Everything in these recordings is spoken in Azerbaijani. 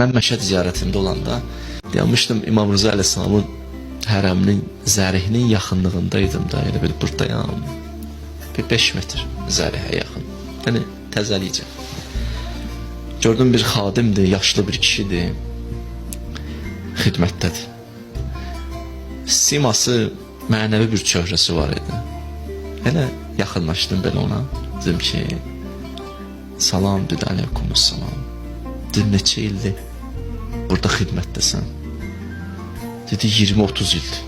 Mən Məşəd ziyarətində olanda dayanmışdım İmam Rıza Əleyhisselamın hərəminin, zərihinin yaxınlığındaydım da, elə bir buradayam. 5 metr zərihə yaxın. Yəni təzəlicə. Gördüm bir xadimdir, yaşlı bir kişidir. Xidmətdədir. Siması, mənəvi bir çöhrəsi var idi. Elə yaxınlaşdım belə ona. Dedim ki, salam, dedi, aleykumussalam. Dedim, neçə ildir burada xidmətdəsən? Dedi, 20-30 ildir.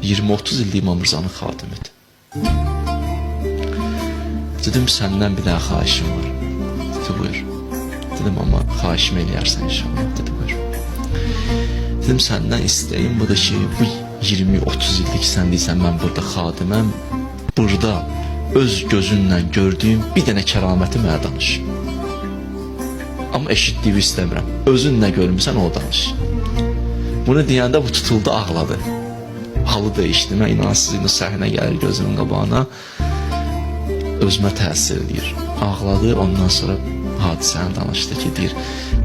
20-30 ildir İmam Rıza'nın xadimidir. Dedim, səndən bir daha xahişim var. Dedi, buyur. Dedim, amma xahişimi eləyərsən inşallah. Dedi, buyur. Dedim, səndən istəyim budur ki, bu 20-30 ildir ki, sən deyirsən, mən burada xadiməm. Burada öz gözünlə gördüyüm bir dənə kəraməti mənə danış. Amma eşitdiyimi istəmirəm. Özün nə görmüsən, o danış. Bunu deyəndə bu tutuldu, ağladı. Halı dəyişdi. Mən inansız indi səhnə gəlir gözümün qabağına. Özümə təsir edir. Ağladı, ondan sonra hadisəni danışdı ki, deyir,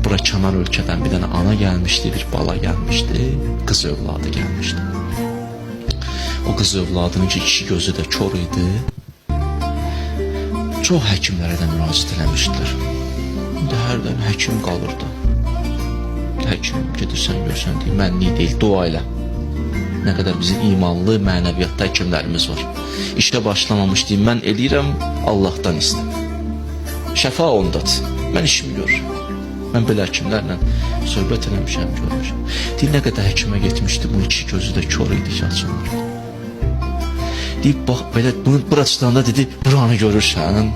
bura kənar ölkədən bir dənə ana gəlmişdi, bir bala gəlmişdi, qız övladı gəlmişdi. O qız övladının ki, iki gözü də kör idi. Çox həkimlərə də müraciət eləmişdilər. İndi hərdən həkim qalırdı. Həkim gedirsən, görsən, deyir, mənlik deyil, dua elə. Nə qədər bizim imanlı, mənəviyyatda həkimlərimiz var. İşə başlamamış deyim, mən eləyirəm, Allahdan istəm. Şəfa ondadır, mən işimi görürüm. Mən belə həkimlərlə söhbət eləmişəm, görmüşəm. Deyir, nə qədər həkimə getmişdi, bu iki gözü də kör idi ki, açılırdı. Deyib, bax, belə, bunu bura tutanda dedi, buranı görürsən.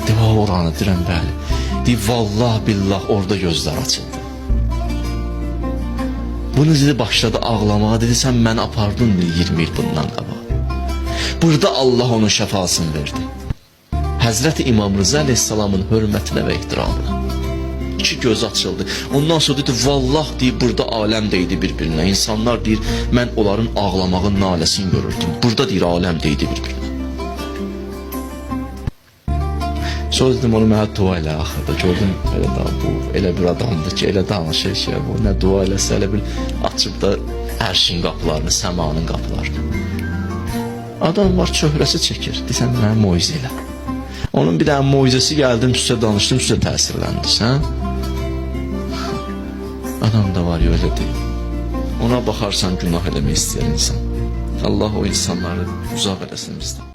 Deyib, oranı, deyirəm, bəli. Deyib, vallah, billah, orada gözlər açıldı. Bunu dedi, başladı ağlamağa, dedi, sən məni apardın 20 il bundan qabağa. Burada Allah onun şəfasını verdi. Həzrəti İmam Rıza Aleyhisselamın hörmətinə və ehtiramına. İki göz açıldı. Ondan sonra dedi, vallah, deyib, burada aləm deydi bir-birinə. İnsanlar deyir, mən onların ağlamağın naləsini görürdüm. Burada deyir, aləm deydi bir-birinə. Sonra dedim, onu mənə dua elə axırda. Gördüm, elə da bu, elə bir adamdır ki, elə danışır ki, bu nə dua eləsə, elə bir açıb da ərşin qapılarını, səmanın qapılarını. Adam var, çöhrəsi çəkir. Deyirsən, mənə moizə elə. Onun bir dənə moizəsi gəldim, sizə danışdım, sizə təsirləndiniz, Adam da var, öyle deyil. Ona baxarsan günah eləmək istəyən insan. Allah o insanları uzaq eləsin bizdən.